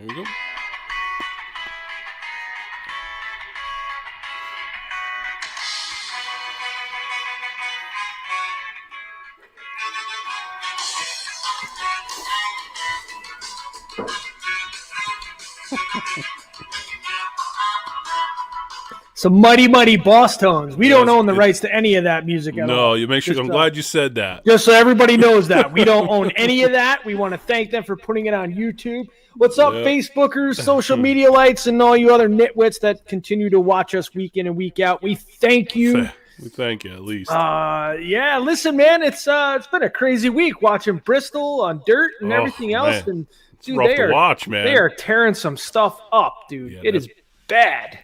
Here we go. Some mighty boss tones. We don't own the rights to any of that music at all. No, you make sure. I'm glad you said that. Just so everybody knows that. We don't own any of that. We want to thank them for putting it on YouTube. What's up, Facebookers, social media lights, and all you other nitwits that continue to watch us week in and week out? We thank you. We thank you, at least. Yeah, listen, man, it's been a crazy week watching Bristol on dirt and everything else. Man. And it's rough to watch, man. They are tearing some stuff up, dude. It is bad.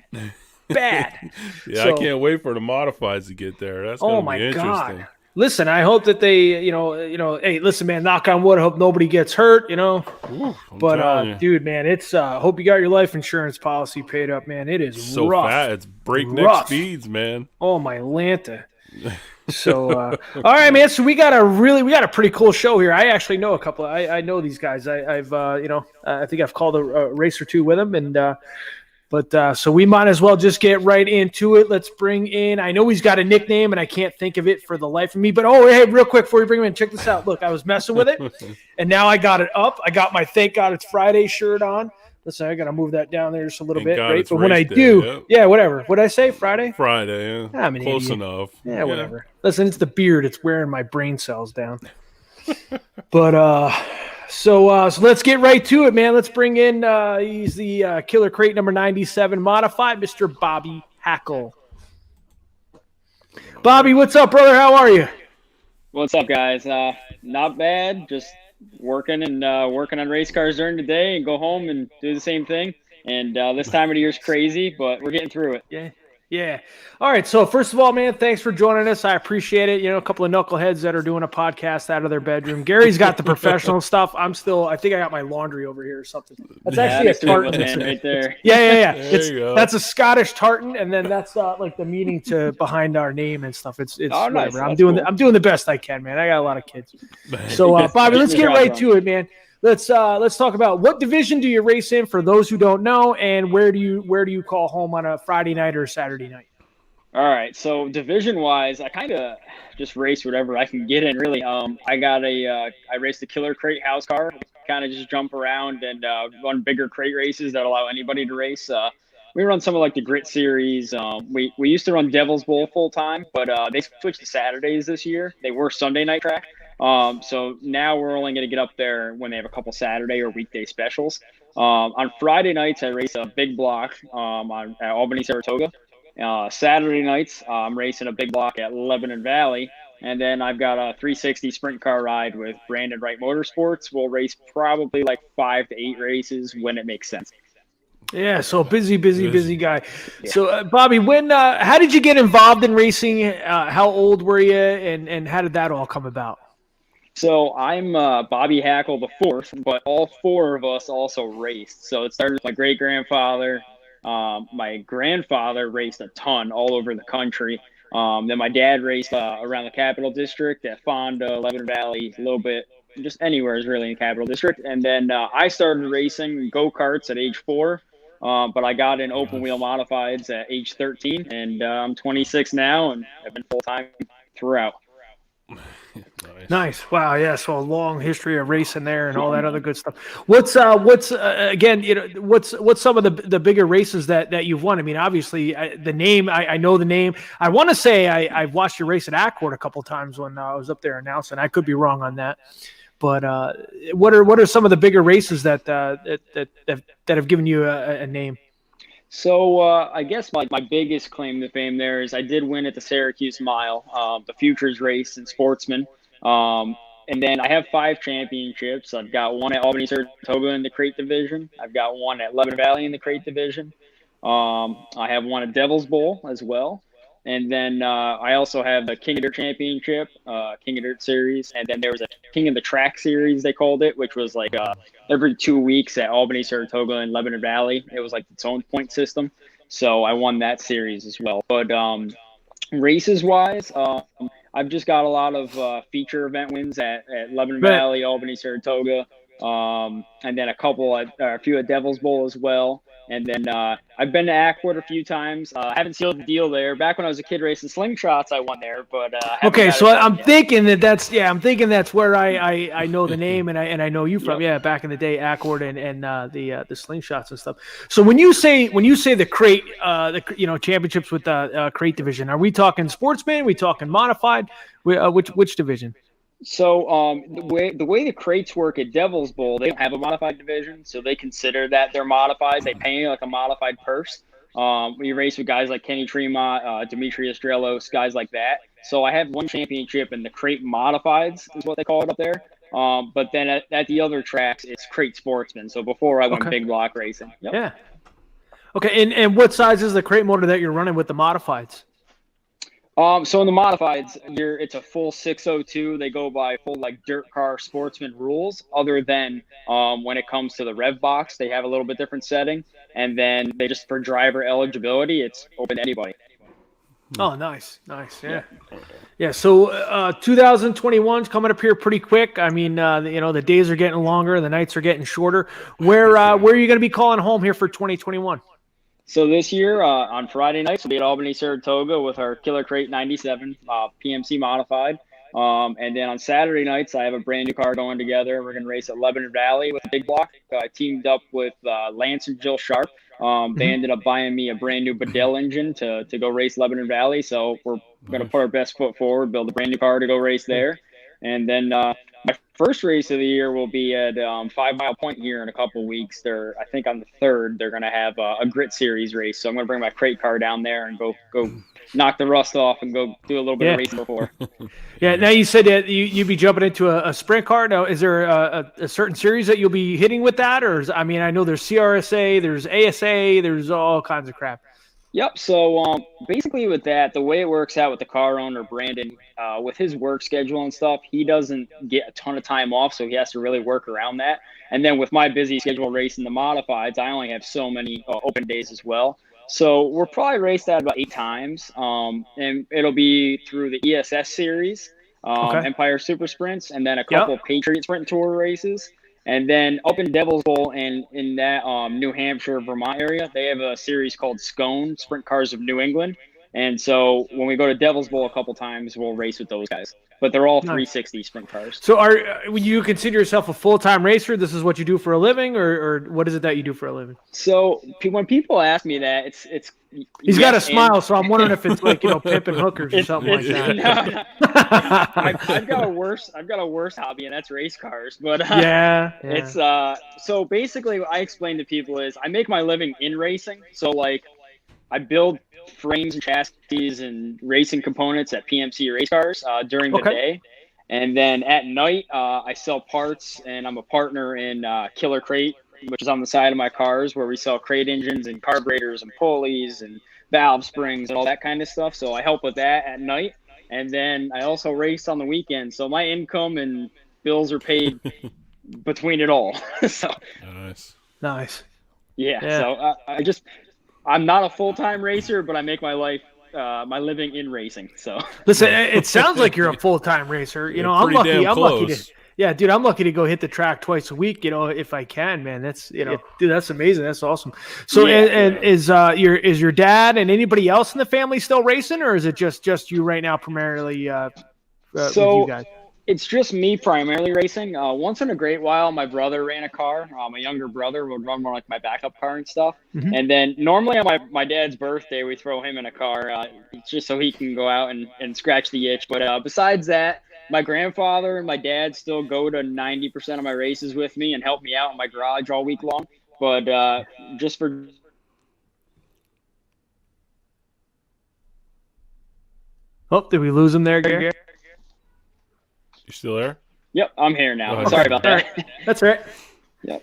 Bad. I can't wait for the modifieds to get there. That's going to be interesting. God. Listen, I hope that they, hey, listen, man, knock on wood, I hope nobody gets hurt, Ooh, dude, man, it's hope you got your life insurance policy paid up, man. It is so rough. Fat. It's breakneck speeds, man. Oh, my Lanta. So, all right, man. So we got a pretty cool show here. I actually know a couple. I know these guys. I've I think I've called a race or two with them, and. But so we might as well just get right into it. Let's bring in – I know he's got a nickname, and I can't think of it for the life of me. But, hey, real quick before we bring him in, check this out. Look, I was messing with it, and now I got it up. I got my Thank God It's Friday shirt on. Listen, I got to move that down there just a little bit, right? But when I do – whatever. What did I say, Friday? Friday, yeah. I'm an Close idiot. enough. Yeah, whatever. Listen, it's the beard. It's wearing my brain cells down. But So let's get right to it, man. Let's bring in he's the Killer Crate number 97 modified, Mr. Bobby Hackel. Bobby, what's up, brother? How are you? What's up, guys? Not bad. Just working on race cars during the day and go home and do the same thing. And this time of the year is crazy, but we're getting through it. Yeah. All right. So first of all, man, thanks for joining us. I appreciate it. A couple of knuckleheads that are doing a podcast out of their bedroom. Gary's got the professional stuff. I think I got my laundry over here or something. That's actually a tartan right there. Yeah. That's a Scottish tartan, and then that's like the meaning behind our name and stuff. It's nice. Whatever. I'm doing the best I can, man. I got a lot of kids. So Bobby, let's get right to it, man. Let's talk about what division do you race in for those who don't know, and where do you call home on a Friday night or a Saturday night? All right, so division-wise, I kind of just race whatever I can get in. Really, I raced the Killer Crate house car. Kind of just jump around and run bigger crate races that allow anybody to race. We run some of like the Grit Series. We used to run Devil's Bowl full time, but they switched to Saturdays this year. They were Sunday night track. So now we're only going to get up there when they have a couple Saturday or weekday specials. On Friday nights, I race a big block at Albany, Saratoga. Saturday nights, I'm racing a big block at Lebanon Valley. And then I've got a 360 sprint car ride with Brandon Wright Motorsports. We'll race probably like 5 to 8 races when it makes sense. Yeah, so busy guy. Yeah. So, Bobby, how did you get involved in racing? How old were you, and how did that all come about? So I'm Bobby Hackel the fourth, but all 4 of us also raced. So it started with my great-grandfather. My grandfather raced a ton all over the country. Then my dad raced around the Capital District at Fonda, Lebanon Valley, a little bit, just anywhere is really in the Capital District. And then I started racing go-karts at age 4, but I got in open-wheel modifieds at age 13, and I'm 26 now, and I've been full-time throughout. Nice. Wow. Yeah. So a long history of racing there and all that other good stuff. What's some of the bigger races that you've won? I mean, obviously the name, I know the name. I want to say I've watched you race at Accord a couple of times when I was up there announcing. I could be wrong on that, but what are some of the bigger races that have given you a name? So I guess my biggest claim to fame there is I did win at the Syracuse Mile, the Futures race in Sportsman. And then I have 5 championships. I've got one at Albany, Saratoga in the crate division. I've got one at Lebanon Valley in the crate division. I have one at Devil's Bowl as well. And then I also have the King of Dirt Championship, King of Dirt Series. And then there was a King of the Track Series, they called it, which was like every 2 weeks at Albany, Saratoga, and Lebanon Valley. It was like its own point system. So I won that series as well. But races-wise, I've just got a lot of feature event wins at Lebanon Valley, Albany, Saratoga. and then a few at Devil's Bowl as well. And then I've been to Ackwood a few times. I haven't sealed the deal there. Back when I was a kid racing slingshots, I won there. But okay, so I'm thinking that's where I know the name and I know you from. Yep. Yeah, back in the day, Ackwood and the slingshots and stuff. So when you say the crate, championships with the crate division, are we talking sportsman? Are we talking modified? Which division? So the way the crates work at Devil's Bowl, they don't have a modified division, so they consider that they're modified. They pay like a modified purse. We race with guys like Kenny Tremont, Demetrius Drelos, guys like that. So I have one championship in the crate modifieds is what they call it up there. But then at the other tracks, it's crate sportsman. So before I went big block racing. Yep. Yeah. Okay, and what size is the crate motor that you're running with the modifieds? So in the modifieds, it's a full 602. They go by full like dirt car sportsman rules. Other than when it comes to the rev box, they have a little bit different setting. And then they just for driver eligibility, it's open to anybody. Oh, nice, yeah. So 2021's coming up here pretty quick. I mean, the days are getting longer, the nights are getting shorter. Where are you going to be calling home here for 2021? So this year, on Friday nights, we'll be at Albany, Saratoga with our Killer Crate 97 PMC modified. And then on Saturday nights, I have a brand new car going together. We're going to race at Lebanon Valley with a big block. I teamed up with Lance and Jill Sharp. They ended up buying me a brand new Bedell engine to go race Lebanon Valley. So we're going to put our best foot forward, build a brand new car to go race there. And then my first race of the year will be at 5 Mile Point here in a couple of weeks. I think on the 3rd, they're going to have a grit series race. So I'm going to bring my crate car down there and go knock the rust off and go do a little bit of racing before. Yeah. Now you said that you'd be jumping into a sprint car. Now, is there a certain series that you'll be hitting with that? I know there's CRSA, there's ASA, there's all kinds of crap. Yep. So basically with that, the way it works out with the car owner, Brandon, with his work schedule and stuff, he doesn't get a ton of time off. So he has to really work around that. And then with my busy schedule racing the modifieds, I only have so many open days as well. So we'll probably race that about 8 times. And it'll be through the ESS series, Empire Super Sprints, and then a couple Patriot Sprint Tour races. And then up in Devil's Bowl and in that New Hampshire, Vermont area, they have a series called Scone, Sprint Cars of New England. And so when we go to Devil's Bowl a couple times, we'll race with those guys. But they're all 360 sprint cars. So would you consider yourself a full-time racer? This is what you do for a living, or what is it that you do for a living? So when people ask me that, it's he's got a smile, so I'm wondering if it's like, pimping hookers or something like that. No. I've got a worse hobby, and that's race cars. But it's so basically what I explain to people is I make my living in racing. So like I build frames and chassis and racing components at PMC race cars during the day. And then at night, I sell parts, and I'm a partner in Killer Crate, which is on the side of my cars, where we sell crate engines and carburetors and pulleys and valve springs and all that kind of stuff. So I help with that at night. And then I also race on the weekend. So my income and bills are paid between it all. So nice. Yeah. So I'm not a full-time racer, but I make my my living in racing. So listen, it sounds like you're a full-time racer. I'm lucky. I'm lucky I'm lucky to go hit the track twice a week. If I can, man, that's dude, that's amazing. That's awesome. So is your dad and anybody else in the family still racing, or is it just you right now primarily? With you guys? It's just me primarily racing. Once in a great while, my brother ran a car. My younger brother would run more like my backup car and stuff. Mm-hmm. And then normally on my dad's birthday, we throw him in a car just so he can go out and scratch the itch. But besides that, my grandfather and my dad still go to 90% of my races with me and help me out in my garage all week long. But just for... Oh, did we lose him there, Gary? You still there? Yep, I'm here now. Sorry about that. Right. That's right. Yep.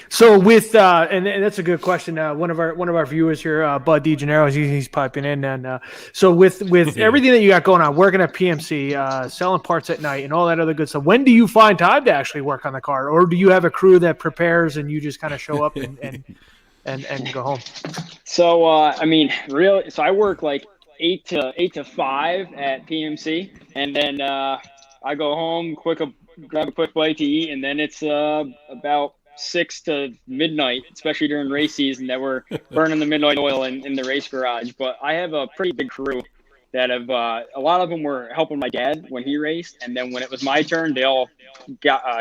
So with and that's a good question. One of our viewers here, Bud DeGennaro, he's piping in, and so with everything that you got going on, working at PMC, selling parts at night, and all that other good stuff. When do you find time to actually work on the car, or do you have a crew that prepares and you just kind of show up and go home? So really, so I work like 8 to 5 at PMC, and then I go home, grab a quick bite to eat, and then it's about 6 to midnight, especially during race season, that we're burning the midnight oil in the race garage. But I have a pretty big crew that have a lot of them were helping my dad when he raced, and then when it was my turn, they all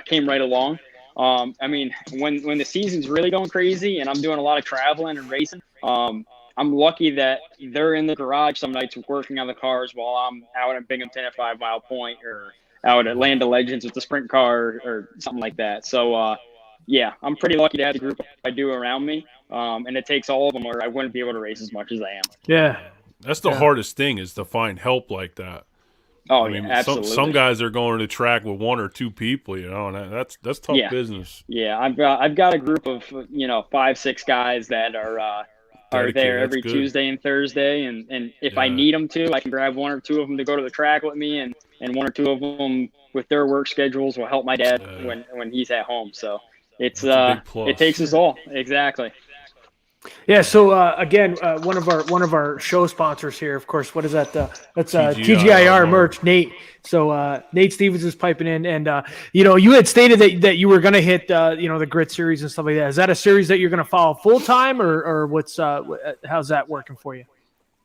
came right along. I mean, when the season's really going crazy and I'm doing a lot of traveling and racing, I'm lucky that they're in the garage some nights working on the cars while I'm out at Binghamton at 5 Mile Point or out at Land of Legends with the sprint car or something like that. So, yeah, I'm pretty lucky to have the group I do around me, and it takes all of them, or I wouldn't be able to race as much as I am. Yeah. That's the hardest thing, is to find help like that. Oh, I mean, yeah, absolutely. Some guys are going to the track with 1 or 2 people, you know, and that's tough business. Yeah, I've got a group of 5, 6 guys that are there every Tuesday and Thursday, and if I need them to, I can grab 1 or 2 of them to go to the track with me, and 1 or 2 of them with their work schedules will help my dad when he's at home. So it's it takes us all. Exactly. Yeah. So again, one of our show sponsors here, of course. What is that? That's TGIR merch, Nate. So Nate Stevens is piping in, and you had stated that you were going to hit the Grit series and stuff like that. Is that a series that you're going to follow full time, or what's how's that working for you?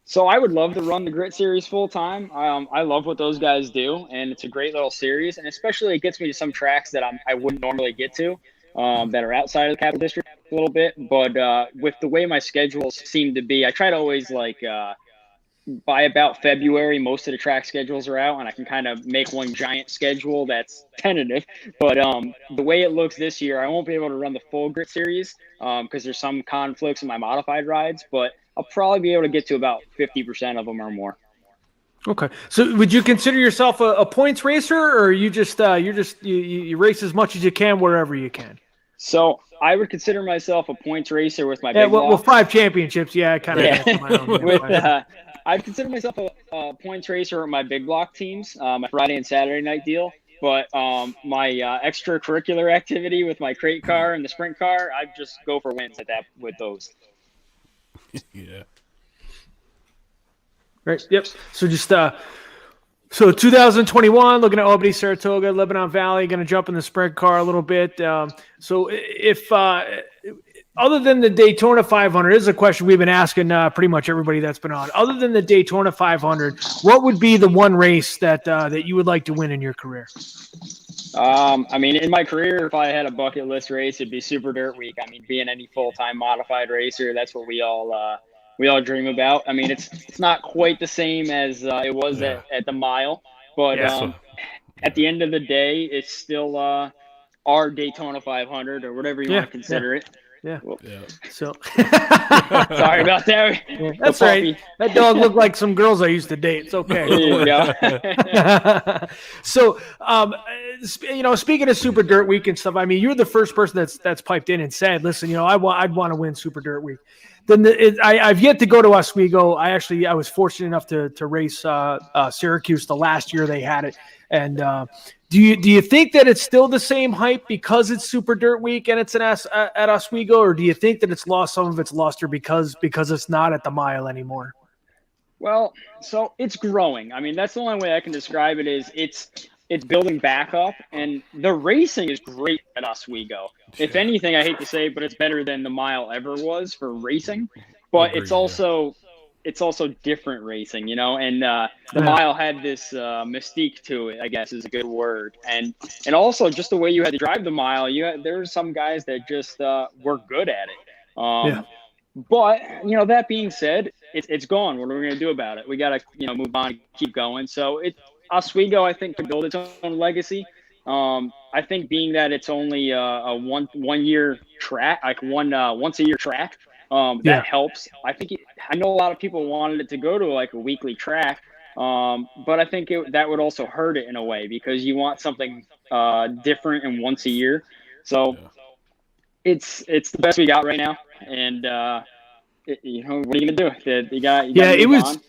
So I would love to run the Grit series full time. I love what those guys do, and it's a great little series, and especially it gets me to some tracks that I wouldn't normally get to. That are outside of the Capital District a little bit, but with the way my schedules seem to be, I try to always by about February, most of the track schedules are out, and I can kind of make one giant schedule that's tentative. But the way it looks this year, I won't be able to run the full Grit series because there's some conflicts in my modified rides, but I'll probably be able to get to about 50% of them or more. Okay, so would you consider yourself a points racer, or you you race as much as you can wherever you can? So I would consider myself a points racer with my big well, 5 championships. Yeah, I kind of my own. I'd consider myself a points racer with my big block teams, my Friday and Saturday night deal. But my extracurricular activity with my crate car and the sprint car, I'd just go for wins with those. Yeah. Right. Yep. So just so 2021, looking at Albany, Saratoga, Lebanon Valley, going to jump in the sprint car a little bit. So if other than the Daytona 500, this is a question we've been asking pretty much everybody that's been on. Other than the Daytona 500, what would be the one race that you would like to win in your career? I mean, in my career, if I had a bucket list race, it'd be Super Dirt Week. I mean, being any full-time modified racer, that's what we all dream about. I mean, it's not quite the same as it was at the mile, but at the end of the day, it's still our Daytona 500 or whatever you want to consider it. Yeah. Well, So sorry about that. Yeah, that's right. That dog looked like some girls I used to date. It's okay. There you go. So, speaking of Super Dirt Week and stuff, I mean, you're the first person that's piped in and said, "Listen, I'd want to win Super Dirt Week." Then I've yet to go to Oswego. I was fortunate enough to race Syracuse the last year they had it. And do you think that it's still the same hype because it's Super Dirt Week and it's at Oswego, or do you think that it's lost some of its luster because it's not at the mile anymore? Well, so it's growing. I mean, that's the only way I can describe it is it's building back up, and the racing is great at Oswego. If anything, I hate to say, but it's better than the mile ever was for racing. But it's also different racing, and the mile had this mystique to it, I guess is a good word. And also just the way you had to drive the mile, there were some guys that just were good at it. But, that being said, it's gone. What are we going to do about it? We got to, move on, keep going. So Oswego, I think, to build its own legacy. I think being that it's only a one year track, like once a year track, that helps. I know a lot of people wanted it to go to like a weekly track, but I think that would also hurt it in a way because you want something different and once a year. So it's the best we got right now, and what are you gonna do? It was. On.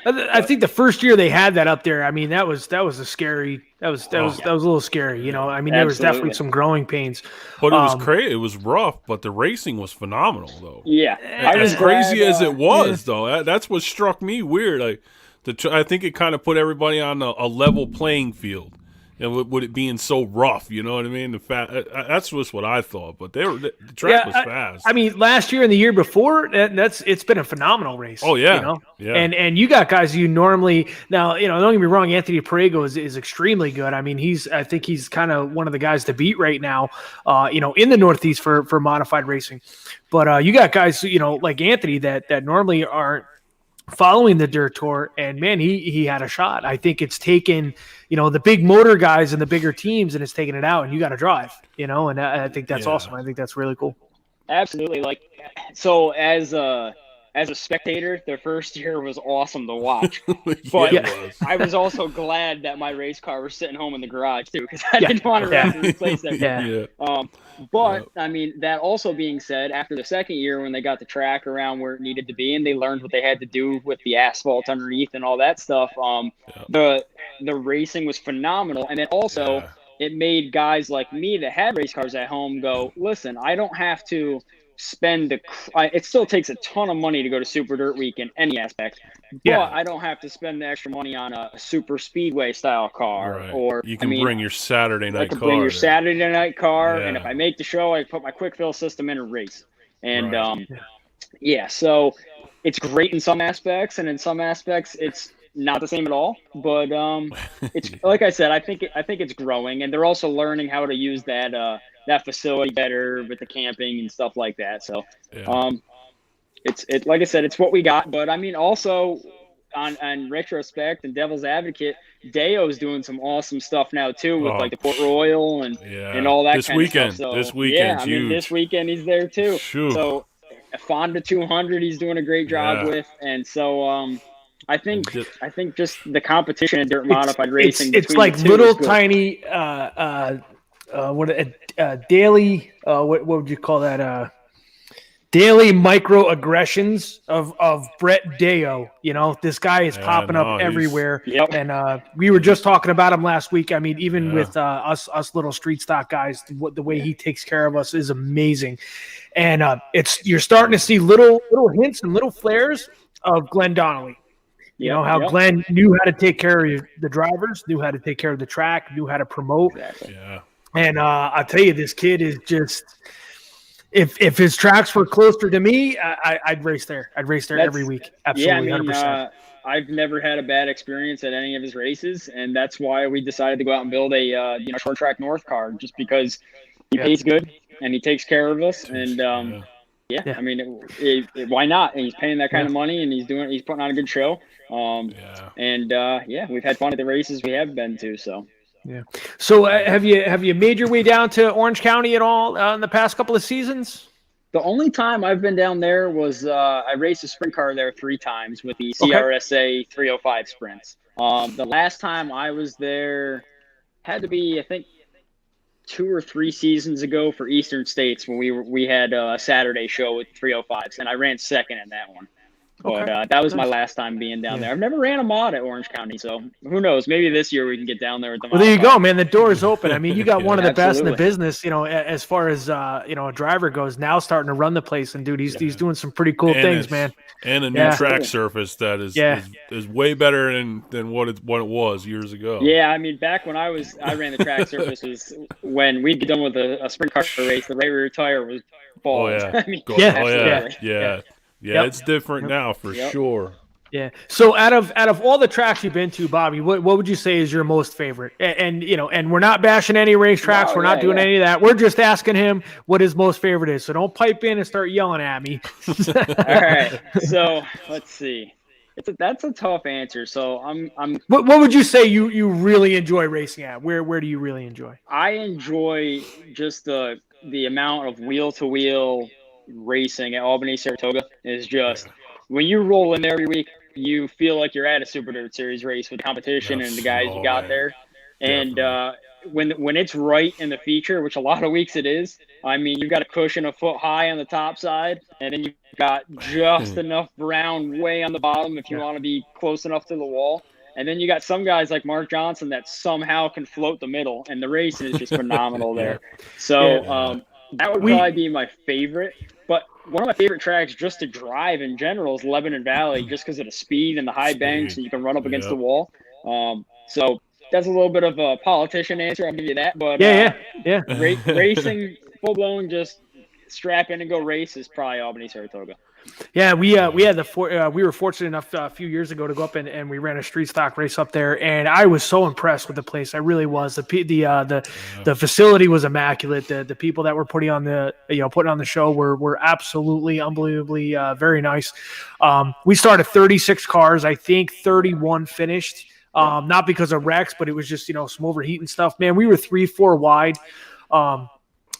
I think the first year they had that up there, I mean, that was a scary. That was a little scary. I mean, there was definitely some growing pains. But it was crazy. It was rough, but the racing was phenomenal, though. Yeah, as crazy as it was, though. That's what struck me weird. Like, I think it kind of put everybody on a level playing field. and with it being so rough, you know what I mean? That's just what I thought. But the track was fast. I mean, last year and the year before, it's been a phenomenal race. Oh yeah, you know? yeah. And you got guys you normally now. Don't get me wrong. Anthony Parego is extremely good. I mean, I think he's kind of one of the guys to beat right now. In the Northeast for modified racing. But you got guys like Anthony that normally aren't following the dirt tour, and man, he had a shot. I think it's taken the big motor guys and the bigger teams, and it's taken it out, and you got to drive, and I think that's awesome. I think that's really cool. Absolutely. So as a spectator, the first year was awesome to watch, but I was also glad that my race car was sitting home in the garage too, because I didn't want to have to replace that. But I mean, that also being said, after the second year when they got the track around where it needed to be and they learned what they had to do with the asphalt underneath and all that stuff, the racing was phenomenal. And then also it made guys like me that had race cars at home go, listen, I don't have to spend it still takes a ton of money to go to Super Dirt Week in any aspect, but I don't have to spend the extra money on a super speedway style car, or you can bring your Saturday night car. Bring your Saturday night car, and if I make the show, I put my quick fill system in and race. And so it's great in some aspects, and in some aspects it's not the same at all. But it's like I said, I think it's growing, and they're also learning how to use that facility better with the camping and stuff like that. So it's like I said, it's what we got. But I mean, also on retrospect and devil's advocate, Deo's doing some awesome stuff now too with like the Port Royal and all that kind of stuff. So, this weekend, this weekend he's there too. Shoot. So Fonda 200, he's doing a great job with, and so I think just the competition in dirt modified racing. It's like little tiny daily what would you call that? Daily microaggressions of Brett Deo. This guy is popping up everywhere. And we were just talking about him last week. I mean, even with us little street stock guys, the way he takes care of us is amazing. And you're starting to see little hints and little flares of Glenn Donnelly. Glenn knew how to take care of the drivers, knew how to take care of the track, knew how to promote. Exactly. Yeah. And I'll tell you, this kid is just if his tracks were closer to me, I'd race there. I'd race there every week. Absolutely, 100%. I've never had a bad experience at any of his races, and that's why we decided to go out and build a short track North car, just because he pays good and he takes care of us. And I mean, why not? And he's paying that kind of money, and he's putting on a good show. And we've had fun at the races we have been to. So. Yeah. So have you made your way down to Orange County at all in the past couple of seasons? The only time I've been down there was I raced a sprint car there 3 times with the CRSA 305 sprints. The last time I was there had to be, I think, 2 or 3 seasons ago for Eastern States when we had a Saturday show with 305s, and I ran second in that one. But that was my last time being down there. I've never ran a mod at Orange County, so who knows? Maybe this year we can get down there with the mod. Well, there you go, man. The door is open. I mean, you got one of the best in the business, as far as a driver goes. Now starting to run the place, and dude, he's doing some pretty cool things, man. And a new track surface that is way better than what it was years ago. Yeah, I mean, back when I ran the track surface was when we'd be done with a sprint car race. The rear tire was balls. I mean, it's different now for sure. Yeah. So out of all the tracks you've been to, Bobby, what would you say is your most favorite? And we're not bashing any racetracks. No, we're not doing any of that. We're just asking him what his most favorite is. So don't pipe in and start yelling at me. All right. So let's see. That's a tough answer. So I'm. What would you say you really enjoy racing at? Where do you really enjoy? I enjoy just the amount of wheel to wheel racing at Albany Saratoga is just when you roll in there every week, you feel like you're at a Super Dirt Series race with the competition and the guys you got there. And when it's right in the feature, which a lot of weeks it is, I mean, you've got a cushion a foot high on the top side, and then you've got just enough brown way on the bottom if you want to be close enough to the wall. And then you got some guys like Mark Johnson that somehow can float the middle, and the racing is just phenomenal there. So that would probably be my favorite. But one of my favorite tracks just to drive in general is Lebanon Valley, just because of the speed and the high banks, and you can run up against the wall. So that's a little bit of a politician answer. I'll give you that. But Yeah. racing full blown, just strap in and go race is probably Albany, Saratoga. Yeah, we were fortunate enough a few years ago to go up and we ran a street stock race up there, and I was so impressed with the place. I really was. The facility was immaculate. The people that were putting on the show were absolutely unbelievably very nice. We started 36 cars. I think 31 finished. Not because of wrecks, but it was just some overheating stuff. Man, we were 3-4 wide.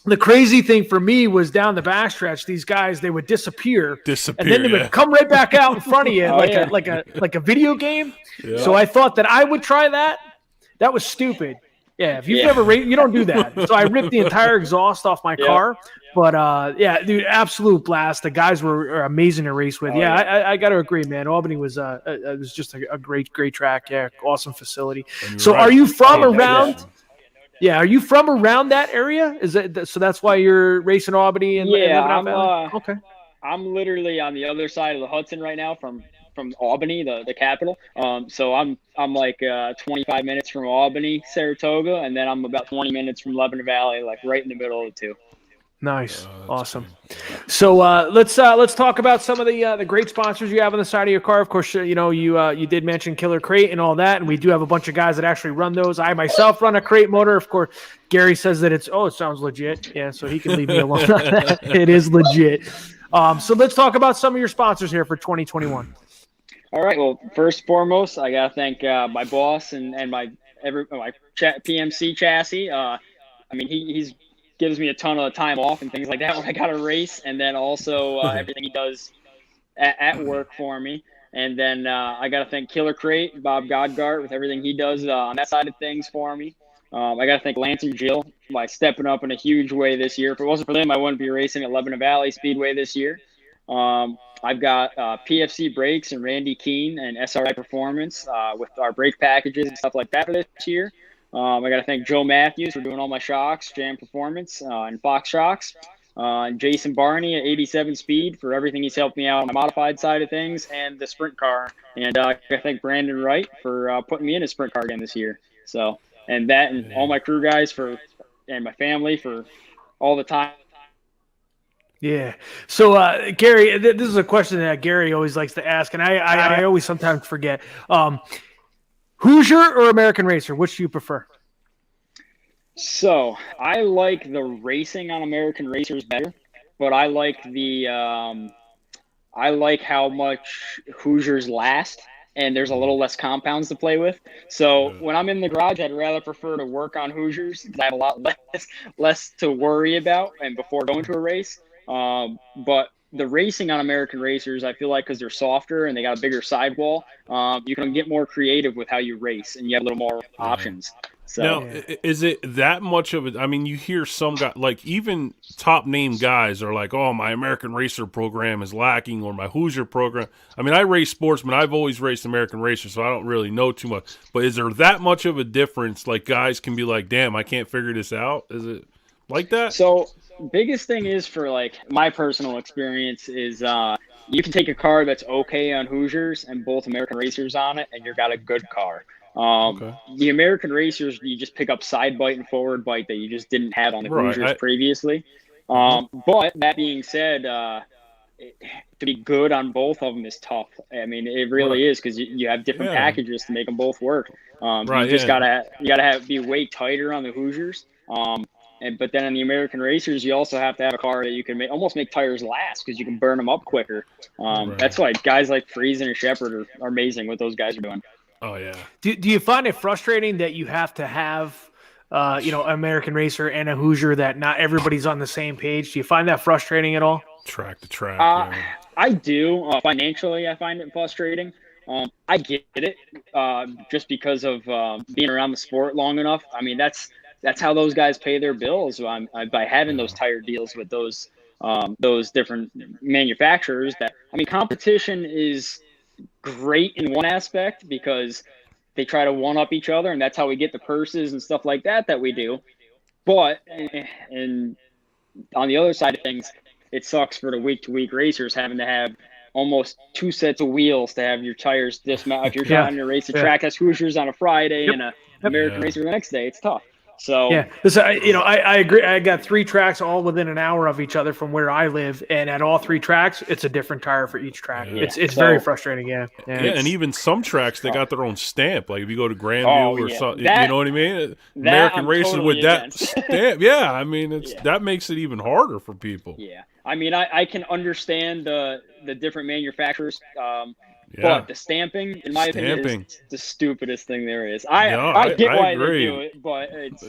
The crazy thing for me was down the backstretch, these guys, they would disappear, and then they would come right back out in front of you like a video game. Yeah. So I thought that I would try that. That was stupid. Yeah, if you've never raced, you don't do that. So I ripped the entire exhaust off my car. But dude, absolute blast. The guys were amazing to race with. I got to agree, man. Albany was it was just a great track. Yeah, awesome facility. So are you from around? Yeah, are you from around that area? Is that so? That's why you're racing Albany and okay. I'm literally on the other side of the Hudson right now from Albany, the capital. So I'm like 25 minutes from Albany, Saratoga, and then I'm about 20 minutes from Lebanon Valley, like right in the middle of the two. Nice, awesome. So let's talk about some of the great sponsors you have on the side of your car. Of course, you did mention Killer Crate and all that, and we do have a bunch of guys that actually run those. I myself run a crate motor. Of course, Gary says that it sounds legit. Yeah, so he can leave me alone on that. It is legit. So let's talk about some of your sponsors here for 2021. All right. Well, first and foremost, I gotta thank my boss and my PMC chassis. I mean, he's gives me a ton of time off and things like that when I got to race, and then also everything he does at work for me. And then I got to thank Killer Crate, Bob Godgart, with everything he does on that side of things for me. I got to thank Lance and Jill by stepping up in a huge way this year. If it wasn't for them, I wouldn't be racing at Lebanon Valley Speedway this year. I've got PFC Brakes and Randy Keene and SRI Performance with our brake packages and stuff like that for this year. I got to thank Joe Matthews for doing all my shocks, Jam Performance, and Fox Shocks. And Jason Barney at 87 Speed for everything he's helped me out on the modified side of things and the sprint car. And I got to thank Brandon Wright for putting me in a sprint car again this year. So, and all my crew guys and my family for all the time. Yeah. So, Gary, this is a question that Gary always likes to ask, and I always sometimes forget. Hoosier or American Racer? Which do you prefer? So I like the racing on American Racers better, but I like I like how much Hoosiers last, and there's a little less compounds to play with. So when I'm in the garage, I'd rather prefer to work on Hoosiers because I have a lot less to worry about and before going to a race. But the racing on American Racers, I feel like because they're softer and they got a bigger sidewall, you can get more creative with how you race and you have a little more options. So, now, is it that much of it? I mean, you hear some guy, like even top name guys are like, oh, my American Racer program is lacking or my Hoosier program. I mean, I race sportsman. I've always raced American Racer, so I don't really know too much. But is there that much of a difference? Like guys can be like, damn, I can't figure this out. Is it like that? So biggest thing is for like my personal experience is you can take a car that's okay on Hoosiers and both American Racers on it, and you've got a good car. The American Racers, you just pick up side bite and forward bite that you just didn't have on the Hoosiers previously. But that being said, to be good on both of them is tough. I mean, it really is because you have different packages to make them both work. You just gotta be way tighter on the Hoosiers. But then on the American Racers, you also have to have a car that you can almost make tires last because you can burn them up quicker. That's why guys like Friesen and Shepard are amazing what those guys are doing. Oh, yeah. Do you find it frustrating that you have to have, an American Racer and a Hoosier that not everybody's on the same page? Do you find that frustrating at all? Track to track. I do. Financially, I find it frustrating. I get it just because of being around the sport long enough. I mean, that's how those guys pay their bills by having those tire deals with those different manufacturers. Competition is great in one aspect because they try to one up each other, and that's how we get the purses and stuff like that we do. But and on the other side of things, it sucks for the week-to-week racers having to have almost 2 sets of wheels to have your tires dismount. If you're trying to race a track as Hoosiers on a Friday and American racer the next day. It's tough. So yeah, I agree. I got 3 tracks all within an hour of each other from where I live, and at all 3 tracks, it's a different tire for each track. Yeah. It's very frustrating. Yeah, and even some tracks they got their own stamp. Like if you go to Grandview or something, you know what I mean. American racers totally with that stamp. Yeah, I mean that makes it even harder for people. Yeah, I mean I can understand the different manufacturers. But the stamping, in my opinion, is the stupidest thing there is. I get why they do it, but it's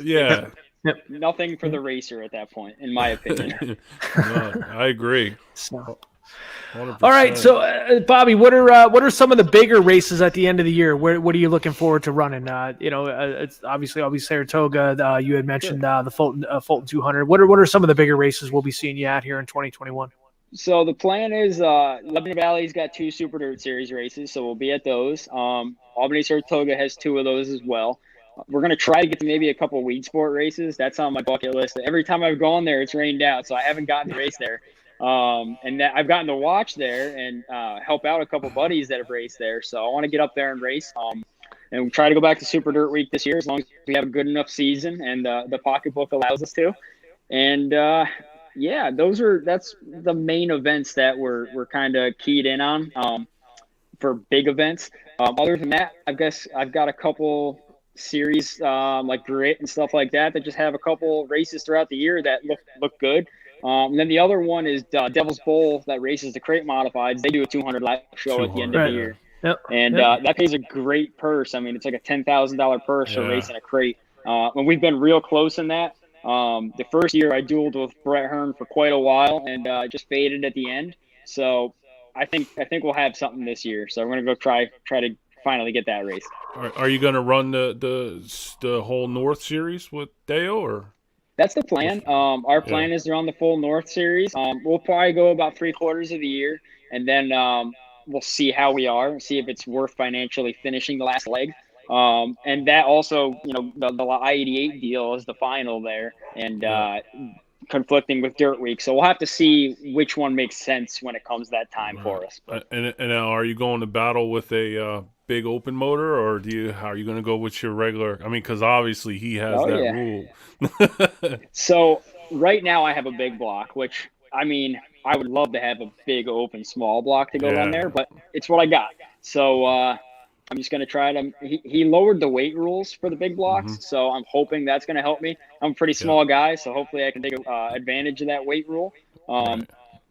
nothing for the racer at that point, in my opinion. No, I agree. 100%. All right, so Bobby, what are some of the bigger races at the end of the year? What are you looking forward to running? It's obviously I'll be Saratoga. You had mentioned the Fulton 200. What are some of the bigger races we'll be seeing you at here in 2021? So the plan is Lebanon Valley's got 2 Super Dirt Series races, so we'll be at those. Albany Saratoga has 2 of those as well. We're going to try to get to maybe a couple of weed sport races. That's on my bucket list. Every time I've gone there, it's rained out, so I haven't gotten to race there. And that I've gotten to watch there and help out a couple buddies that have raced there. So I want to get up there and race. And we'll try to go back to Super Dirt Week this year as long as we have a good enough season and the pocketbook allows us to. And yeah, that's the main events that we're kind of keyed in on for big events. Other than that, I guess I've got a couple series like Grit and stuff like that just have a couple races throughout the year that look good. And then the other one is Devil's Bowl that races the crate modifieds. They do a 200 lap show at the end of the year. Yep. And that pays a great purse. I mean, it's like a $10,000 purse for racing a crate. And we've been real close in that. The first year I dueled with Brett Hearn for quite a while and just faded at the end. So I think we'll have something this year. So I'm going to go try to finally get that race. Are you going to run the whole North Series with Deo or? That's the plan. Our plan is to run the full North Series. We'll probably go about 3/4 of the year, and then we'll see how we are, see if it's worth financially finishing the last leg. And that also, the I-88 deal is the final there, and conflicting with Dirt Week. So we'll have to see which one makes sense when it comes that time for us. And now, are you going to battle with a big open motor, or how are you going to go with your regular? I mean, because obviously he has rule. So right now I have a big block, which I mean I would love to have a big open small block to go on there, but it's what I got. So I'm just going to try to he lowered the weight rules for the big blocks, so I'm hoping that's going to help me. I'm a pretty small guy, so hopefully I can take advantage of that weight rule.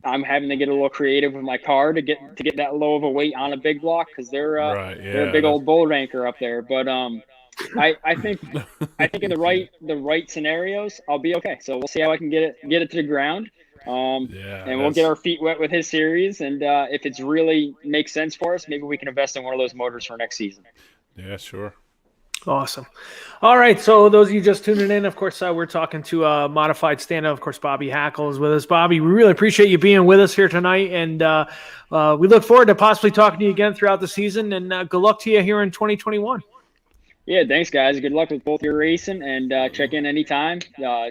I'm having to get a little creative with my car to get that low of a weight on a big block because they're a big old bull ranker up there. But I think in the right scenarios I'll be okay. So we'll see how I can get it to the ground. And we'll get our feet wet with his series, and if it's really makes sense for us, maybe we can invest in one of those motors for next season. Yeah, sure. Awesome. All right, so those of you just tuning in, of course, we're talking to Modified Stand-Up. Of course, Bobby Hackel is with us. Bobby, we really appreciate you being with us here tonight, and we look forward to possibly talking to you again throughout the season, and good luck to you here in 2021. Yeah, thanks, guys. Good luck with both your racing, and check in anytime.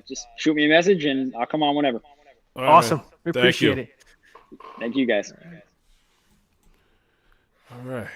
Just shoot me a message, and I'll come on whenever. All awesome. Right. We appreciate it. Thank you, guys. All right.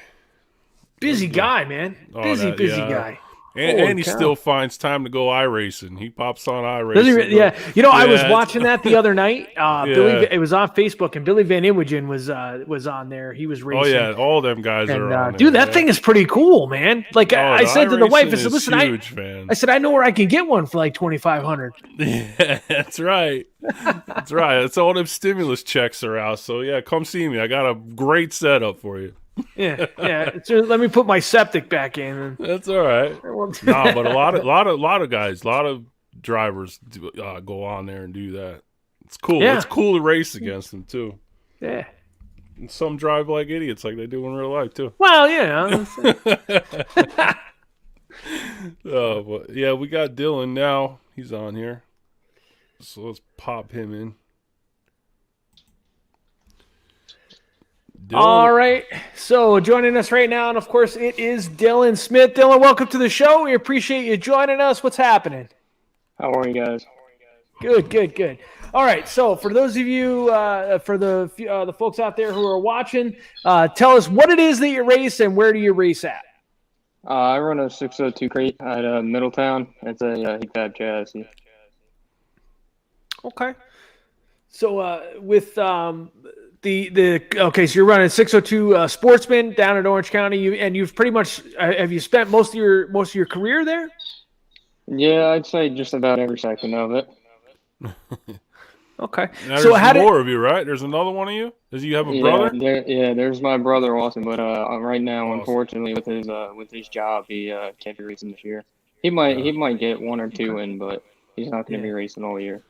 Busy guy, man. Busy guy. And he still finds time to go iRacing. He pops on iRacing. Yeah. I was watching that the other night. It was on Facebook, and Billy Van Iwagen was on there. He was racing. Oh, yeah. All them guys are on there. Dude, that thing is pretty cool, man. Like, I said to the wife, I said, listen, I said, I know where I can get one for like $2,500. Yeah, that's right. That's right. That's all them stimulus checks are out. So, yeah, come see me. I got a great setup for you. Yeah. So let me put my septic back in. That's all right. No, but a lot of guys, a lot of drivers go on there and do that. It's cool. Yeah. It's cool to race against them too. Yeah. And some drive like idiots, like they do in real life too. Well, yeah. But yeah, we got Dylan now. He's on here, so let's pop him in. Dylan. All right, so joining us right now, and of course, it is Dylan Smith. Dylan, welcome to the show. We appreciate you joining us. What's happening? How are you guys? Good. All right, so for those of you, for the folks out there who are watching, tell us what it is that you race and where do you race at? I run a 602 crate at Middletown. It's a heat fab chassis. Okay. So with the okay, so you're running 602 Sportsman down in Orange County, you've pretty much have you spent most of your career there? Yeah, I'd say just about every second of it. Okay. Now, So there's more of you, right? There's another one of you. Does you have a brother? There's my brother also, but right now, Awesome. unfortunately, with his job, he can't be racing this year. He might get one or two in, but he's not going to be racing all year.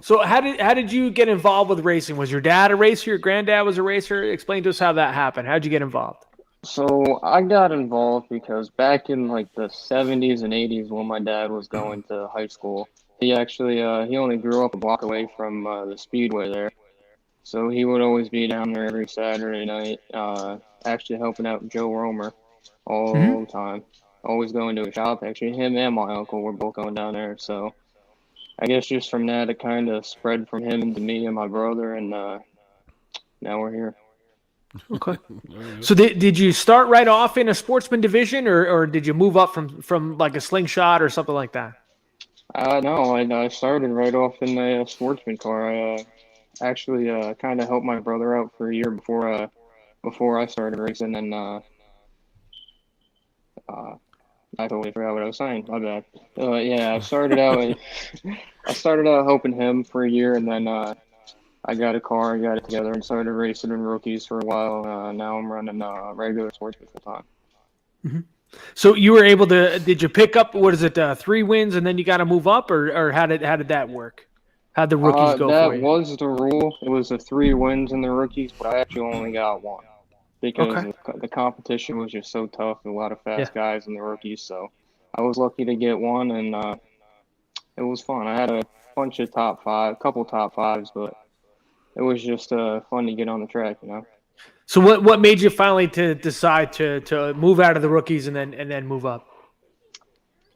So how did you get involved with racing? Was your dad a racer? Your granddad was a racer? Explain to us how that happened. How'd you get involved? So I got involved because back in like the 70s and 80s when my dad was going to high school, he actually he only grew up a block away from the speedway there. So he would always be down there every Saturday night, actually helping out Joe Romer all the time. Always going to a shop. Actually, him and my uncle were both going down there. So I guess just from that, it kind of spread from him to me and my brother, and now we're here. Okay. So did you start right off in a sportsman division, or did you move up from like a slingshot or something like that? No, I started right off in the sportsman car. I actually kind of helped my brother out for a year before I started racing, and I totally forgot what I was saying. My bad. Yeah, I started out helping him for a year, and then I got a car, got it together, and started racing in rookies for a while. Now I'm running regular sportsman full time. Mm-hmm. So you were able to? Did you pick up 3 wins and then you got to move up, or how did that work? How'd the rookies go for you? That was the rule. It was 3 wins in the rookies, but I actually only got 1 because the competition was just so tough. A lot of fast guys in the rookies, so I was lucky to get 1, and it was fun. I had a bunch of couple top 5s, but it was just fun to get on the track, you know. So what made you finally to decide to move out of the rookies and then move up?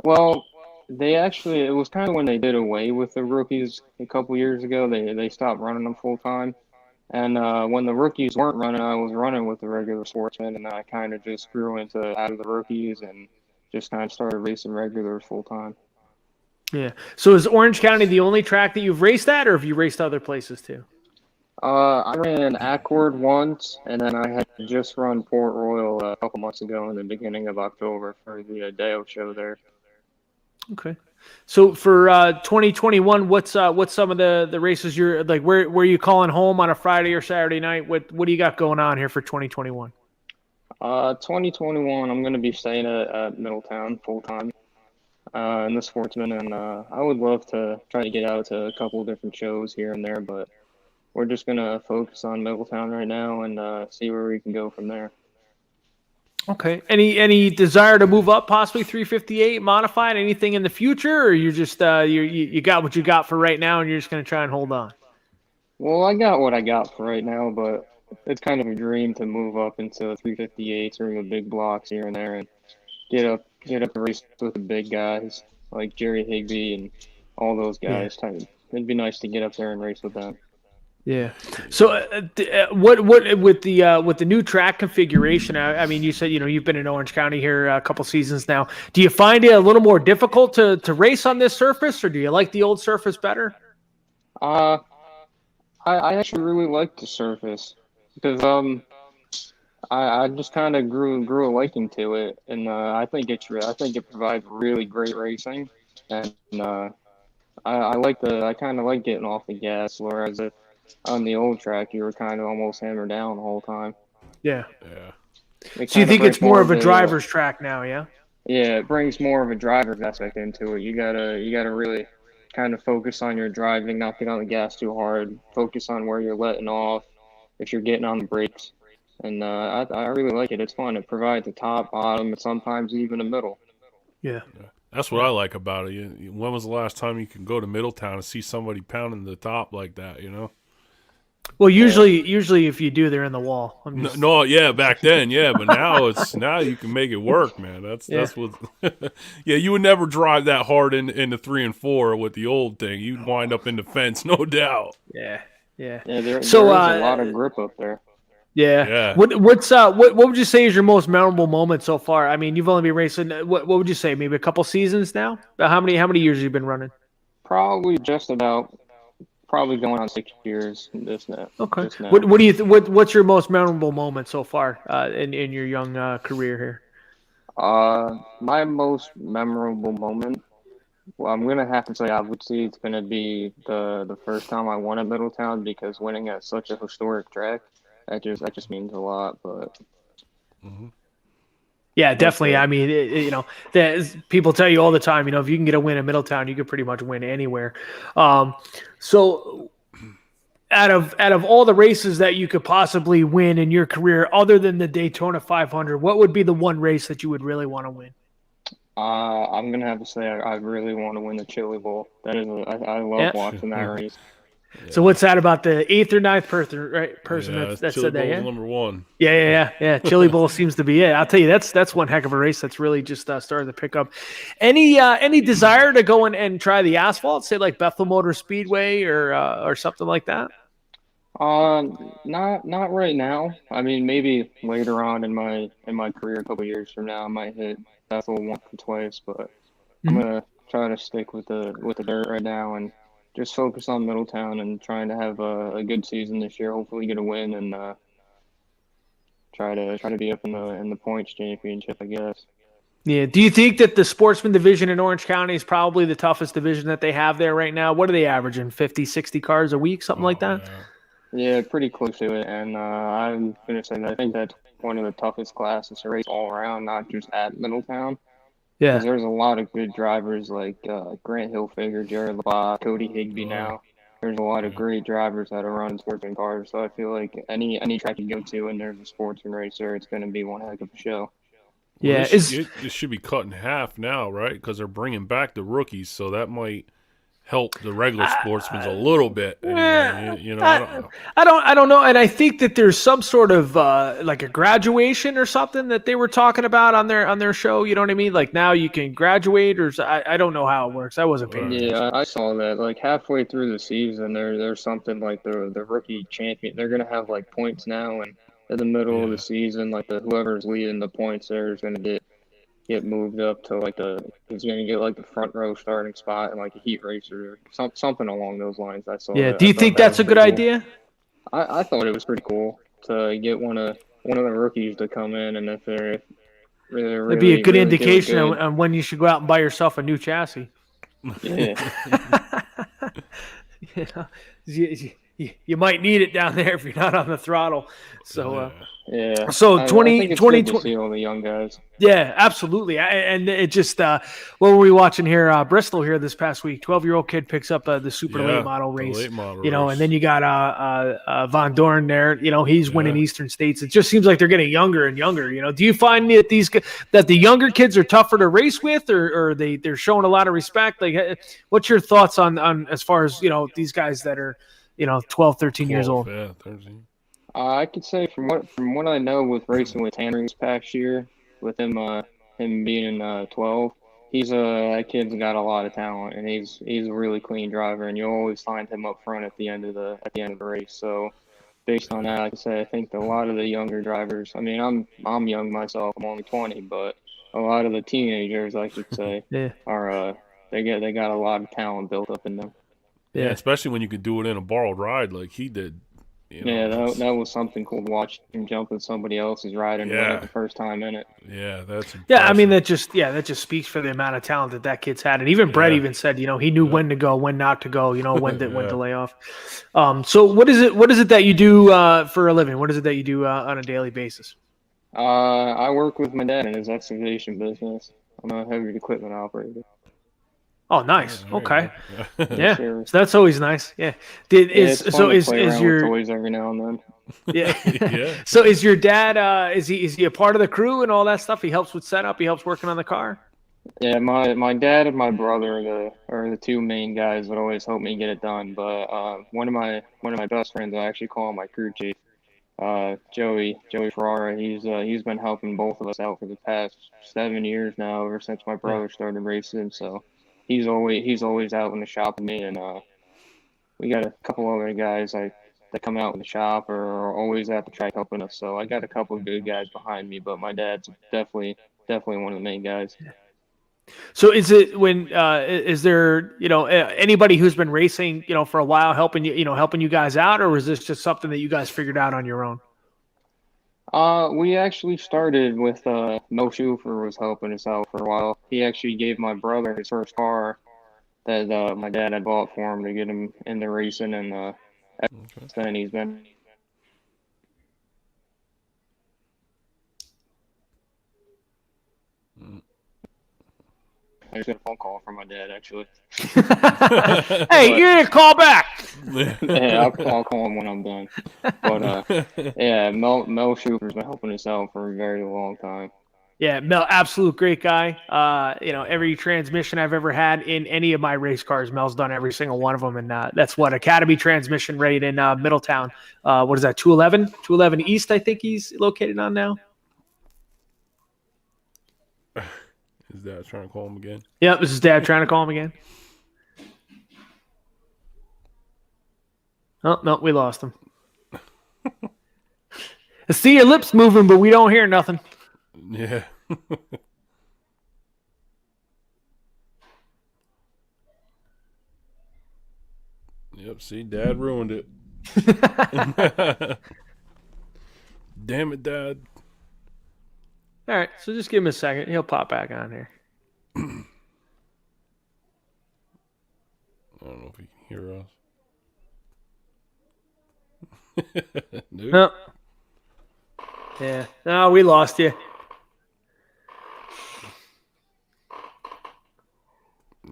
Well, it was kind of when they did away with the rookies a couple years ago. They stopped running them full time, and when the rookies weren't running, I was running with the regular sportsmen, and I kind of just grew out of the rookies and just kind of started racing regulars full time. Yeah. So is Orange County the only track that you've raced at, or have you raced other places too? I ran Accord once, and then I had just run Port Royal a couple months ago in the beginning of October for the Dale show there. Okay. So for 2021, what's some of the races you're like? Where are you calling home on a Friday or Saturday night? What do you got going on here for 2021? 2021, I'm going to be staying at Middletown full time in the Sportsman, and I would love to try to get out to a couple different shows here and there, but we're just going to focus on Middletown right now and see where we can go from there. Okay. Any desire to move up, possibly 358 modified? Anything in the future, or you just you got what you got for right now, and you're just going to try and hold on? Well, I got what I got for right now, but it's kind of a dream to move up into 358s or the big blocks here and there and get up and race with the big guys like Jerry Higbee and all those guys. Yeah. It'd be nice to get up there and race with them. Yeah. So, what with the new track configuration? I mean, you said you've been in Orange County here a couple seasons now. Do you find it a little more difficult to race on this surface, or do you like the old surface better? I actually really like the surface because I just kind of grew a liking to it, and I think it provides really great racing, and I kind of like getting off the gas, whereas on the old track, you were kind of almost hammered down the whole time. Yeah. So you think it's more of a driver's track now, yeah? Yeah, it brings more of a driver's aspect into it. You gotta really kind of focus on your driving, not get on the gas too hard. Focus on where you're letting off, if you're getting on the brakes. And I really like it. It's fun. It provides a top, bottom, and sometimes even a middle. Yeah. That's what I like about it. When was the last time you can go to Middletown and see somebody pounding the top like that, Well, usually if you do, they're in the wall. Back then, but now you can make it work, man. That's what. You would never drive that hard in the 3 and 4 with the old thing. You'd wind up in the fence, no doubt. Yeah. There's a lot of grip up there. Yeah. Yeah. What would you say is your most memorable moment so far? I mean, you've only been racing. What would you say? Maybe a couple seasons now. How many years have you been running? Probably just about, probably going on 6 years this now. Okay. Just now. What do you what's your most memorable moment so far in your young career here? My most memorable moment. Well, I'm gonna have to say I would say it's gonna be the first time I won at Middletown, because winning at such a historic track, that just means a lot. But Yeah, that's definitely. it. I mean, people tell you all the time, if you can get a win in Middletown, you could pretty much win anywhere. So out of all the races that you could possibly win in your career, other than the Daytona 500, what would be the one race that you would really want to win? I'm gonna have to say I really want to win the Chili Bowl. I love Yeah. watching that race. So what's that about the eighth or ninth person Yeah, that Chili said that? Bowl's Yeah. number one. Yeah. Chili Bowl seems to be it. I'll tell you, that's one heck of a race that's really just starting to pick up. Any desire to go and try the asphalt, say like Bethel Motor Speedway or something like that? Not right now. I mean, maybe later on in my career, a couple years from now, I might hit Bethel once or twice, but I'm gonna try to stick with the dirt right now and just focus on Middletown and trying to have a good season this year. Hopefully, get a win and try to be up in the points championship, I guess. Yeah. Do you think that the sportsman division in Orange County is probably the toughest division that they have there right now? What are they averaging? 50, 60 cars a week, something like that? Yeah. Yeah, pretty close to it, and I'm gonna say that I think that's one of the toughest classes to race all around, not just at Middletown. Because Yeah. there's a lot of good drivers like Grant Hilfiger, Jared LeBach, Cody Higby now. There's a lot of great drivers that are running sportsman cars. So I feel like any track you go to and there's a sportsman racer, it's going to be one heck of a show. Well, Yeah. it should be cut in half now, right? Because they're bringing back the rookies, so that might help the regular sportsmen a little bit. Anyway. I don't know. I don't know, and I think that there's some sort of like a graduation or something that they were talking about on their show. You know what I mean? Like now you can graduate, or I don't know how it works. I wasn't paying attention. Yeah, I saw that. Like halfway through the season, there's something like the rookie champion. They're gonna have like points now, and in the middle of the season, like whoever's leading the points there is gonna get moved up to like he's gonna get like the front row starting spot and like a heat racer or something along those lines. I saw. Yeah. That. Do I you thought think that that's was a good pretty cool. idea? I thought it was pretty cool to get one of the rookies to come in, and if they're really It'd be a good really doing indication good, on when you should go out and buy yourself a new chassis. yeah. You know, you might need it down there if you're not on the throttle. So, Yeah. So I 20 think it's 20 good to see all the young guys. yeah, absolutely. And it just, what were we watching here? Bristol here this past week. 12-year-old kid picks up the super late model the race. late model and race. then you got Von Dorn there. He's winning Eastern States. It just seems like they're getting younger and younger. Do you find that the younger kids are tougher to race with, or they're showing a lot of respect? Like, what's your thoughts on as far as these guys that are 12, 13 years old? Yeah, 13. I could say from what I know with racing with Tanner this past year, with him being 12, that kid's got a lot of talent, and he's a really clean driver, and you'll always find him up front at the end of the race. So based on that, like I say, I think a lot of the younger drivers. I mean, I'm young myself. I'm only 20, but a lot of the teenagers, I should say, are they got a lot of talent built up in them. Yeah, especially when you could do it in a borrowed ride like he did. That was something cool to watch him jump with somebody else's ride and win it the first time in it. Yeah, that's impressive. Yeah, I mean that just speaks for the amount of talent that kid's had, and even Brett even said he knew when to go, when not to go, when to lay off. So what is it that you do for a living? What is it that you do on a daily basis? I work with my dad in his excavation business. I'm a heavy equipment operator. Oh, nice. Okay. Yeah. Sure. So that's always nice. Yeah. It's fun to play is around your with toys every now and then? Yeah. So is your dad? Is he a part of the crew and all that stuff? He helps with setup. He helps working on the car. Yeah, my dad and my brother are the two main guys that always help me get it done. But one of my best friends, I actually call him my crew chief, Joey Ferrara. He's been helping both of us out for the past 7 years now, ever since my brother started racing. So he's always out in the shop with me, and we got a couple other guys. I that come out in the shop are always at the track helping us. So I got a couple of good guys behind me, but my dad's definitely one of the main guys. So is it is there anybody who's been racing for a while helping you guys out, or is this just something that you guys figured out on your own? We actually started with Mel Schufer was helping us out for a while. He actually gave my brother his first car that my dad had bought for him to get him into racing, and then he's been. I just got a phone call from my dad, actually. Hey, you're gonna call back. Yeah, I'll call him when I'm done. But yeah, Mel Schufer's been helping us out for a very long time. Yeah, Mel, absolute great guy. Every transmission I've ever had in any of my race cars, Mel's done every single one of them, and that's what Academy transmission right in Middletown. What is that? 211 East, I think he's located on now. Is Dad trying to call him again? Yep, this is Dad trying to call him again. Oh, no, we lost him. I see your lips moving, but we don't hear nothing. Yeah. Yep, see, Dad ruined it. Damn it, Dad. All right, so just give him a second. He'll pop back on here. I don't know if he can hear us. Nope. No. Yeah. No, we lost you.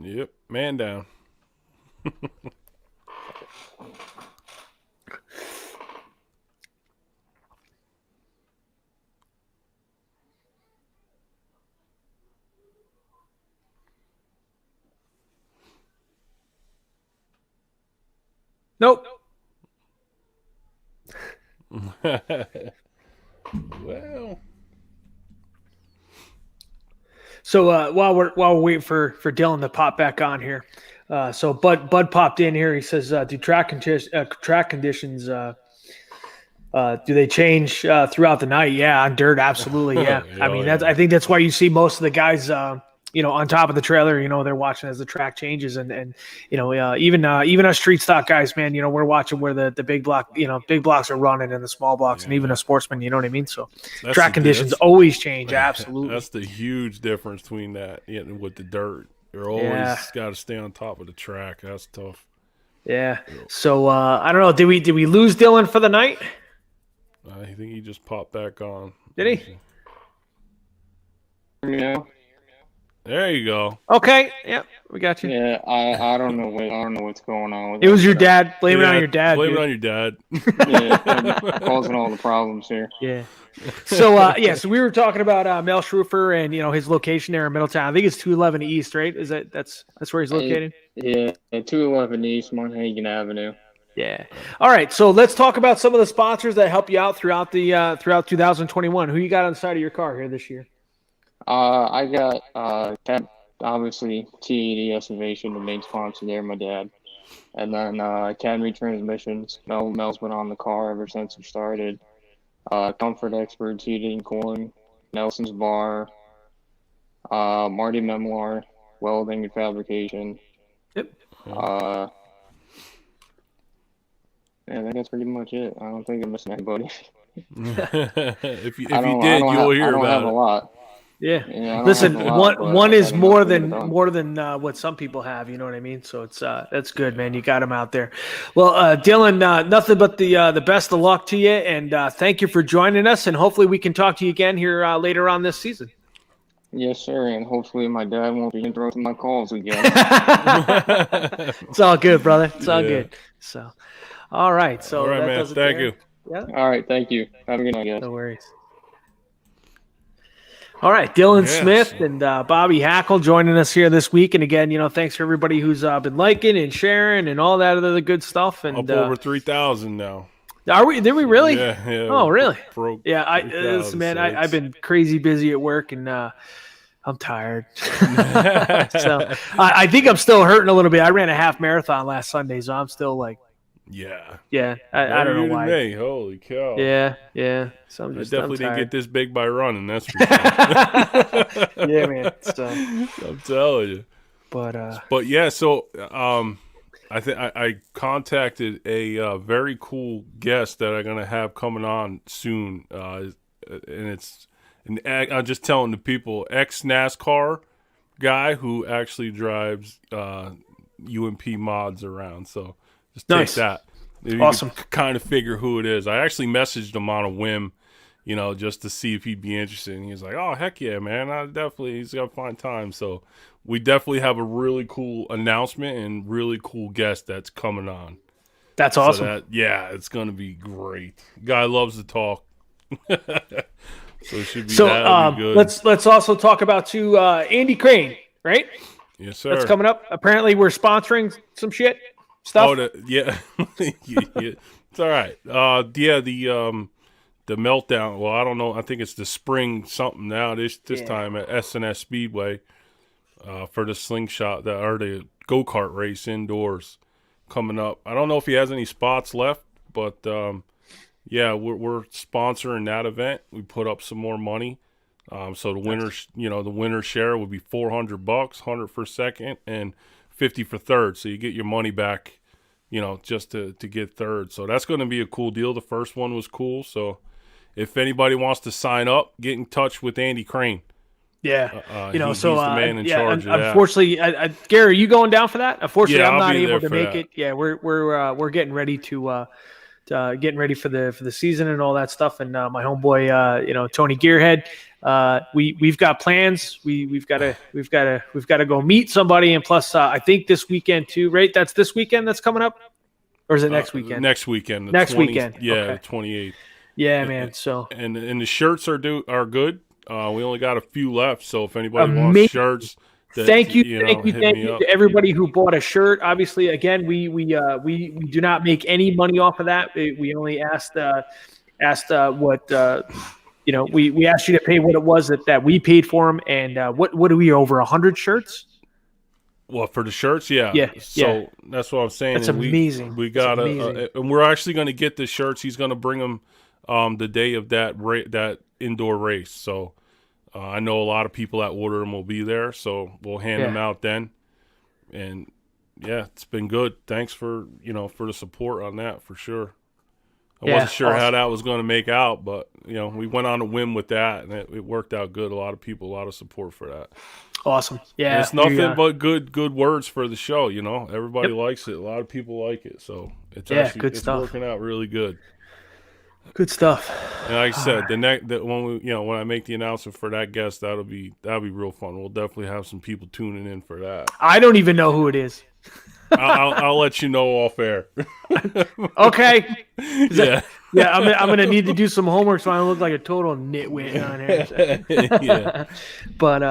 Yep, man down. Nope. Well. So while we're waiting for Dylan to pop back on here, so Bud popped in here. He says, "Do track conditions do they change throughout the night?" Yeah, on dirt, absolutely. Yeah, I mean I think that's why you see most of the guys on top of the trailer, they're watching as the track changes, and even us street stock guys, man, we're watching where the big blocks are running and the small blocks, and even a sportsman, you know what I mean? So track conditions always change, absolutely. That's the huge difference between that with the dirt. You're always got to stay on top of the track. That's tough. Yeah. So I don't know. Did we lose Dylan for the night? I think he just popped back on. Did he? Yeah. There you go. Okay. Yep. We got you. Yeah, I don't know what's going on with it. Was your dad. Blame it on your dad. Blame it on your dad. Yeah, causing all the problems here. Yeah. So so we were talking about Mel Schrufer and his location there in Middletown. I think it's 211 East, right? Is that's where he's located? Yeah, 211 East, Monhagen Avenue. Yeah. All right. So let's talk about some of the sponsors that help you out throughout 2021. Who you got on the side of your car here this year? I got obviously T80 Excavation, the main sponsor there, my dad. And then Academy Transmissions. Mel's been on the car ever since it started. Comfort Experts, Heating and Cooling, Nelson's Bar, Marty Memoir, Welding and Fabrication. Yep. I think that's pretty much it. I don't think I'm missing anybody. if you did, you'll hear about it. I don't have a lot. Yeah. Listen, one is more than what some people have. You know what I mean? So it's that's good, man. You got him out there. Well, Dylan, nothing but the best of luck to you, and thank you for joining us. And hopefully we can talk to you again here later on this season. Yes, sir. And hopefully my dad won't be interrupting my calls again. It's all good, brother. It's all good. So, all right. So all right, man. Thank you. Yeah. All right. Thank you. Have a good night, guys. No worries. All right, Dylan Smith and Bobby Hackel joining us here this week. And again, thanks for everybody who's been liking and sharing and all that other good stuff. And up over 3,000 now. Are we? Did we really? Yeah. Oh, really? Yeah. Listen, man, I've been crazy busy at work, and I'm tired. So I think I'm still hurting a little bit. I ran a half marathon last Sunday, so I'm still like Yeah. Yeah, I don't know You're why. me. Holy cow. Yeah. So I'm I just definitely didn't get tired. this big by running, that's for sure. Yeah, man. So, I'm telling you. but But yeah, so I contacted a very cool guest that I'm gonna have coming on soon, and I'm just telling the people, ex NASCAR guy who actually drives UMP mods around. So just take nice, that. You awesome. can kind of figure who it is. I actually messaged him on a whim, just to see if he'd be interested. And he's like, "Oh, heck yeah, man! He's got a fine time." So we definitely have a really cool announcement and really cool guest that's coming on. That's So awesome. it's gonna be great. Guy loves to talk, so it should be So that'll be good. let's also talk about Andy Crane, right? Yes, sir. That's coming up. Apparently, we're sponsoring some stuff. Yeah. Yeah. It's all right. Yeah, the meltdown. Well, I don't know. I think it's the spring something now. This time at S&S Speedway, for the slingshot or the go kart race indoors coming up. I don't know if he has any spots left, but yeah, we're sponsoring that event. We put up some more money. So the winner share would be $400, 100 for second, and 50 for third. So you get your money back, just to get third. So that's going to be a cool deal. The first one was cool. So if anybody wants to sign up, get in touch with Andy Crane. Yeah, he's the man in charge of that. Unfortunately, Gary, are you going down for that? Unfortunately, Yeah, I'm I'll not be able there to for make that. it. Yeah, we're getting ready to getting ready for the season and all that stuff. And my homeboy, Tony Gearhead, we've got plans. We've got to go meet somebody. And plus, I think this weekend too, right? That's this weekend that's coming up, or is it next weekend? Next weekend. Next weekend. Yeah, Okay. the 28th. Yeah, man. So and the shirts are good. We only got a few left, so if anybody wants amazing. shirts, Thank you hit me up. to everybody who bought a shirt. Obviously, again, we do not make any money off of that. We only asked what we asked you to pay what it was that we paid for them, and what are we over 100 shirts? Well, for the shirts, yeah. Yeah. So that's what I'm saying. That's and amazing. We got amazing. and we're actually going to get the shirts. He's going to bring them the day of that indoor race. So I know a lot of people that order them will be there. So we'll hand them out then. And yeah, it's been good. Thanks for the support on that for sure. I wasn't sure how that was going to make out, but we went on a whim with that, and it worked out good. A lot of people, a lot of support for that. Awesome. Yeah, and it's nothing but good words for the show. Everybody likes it. A lot of people like it, so it's good stuff. Working out really good. Good stuff. And like I said, when I make the announcement for that guest, that'll be real fun. We'll definitely have some people tuning in for that. I don't even know who it is. I'll let you know off air. Okay. Yeah. I'm gonna need to do some homework so I don't look like a total nitwit on here. Yeah. But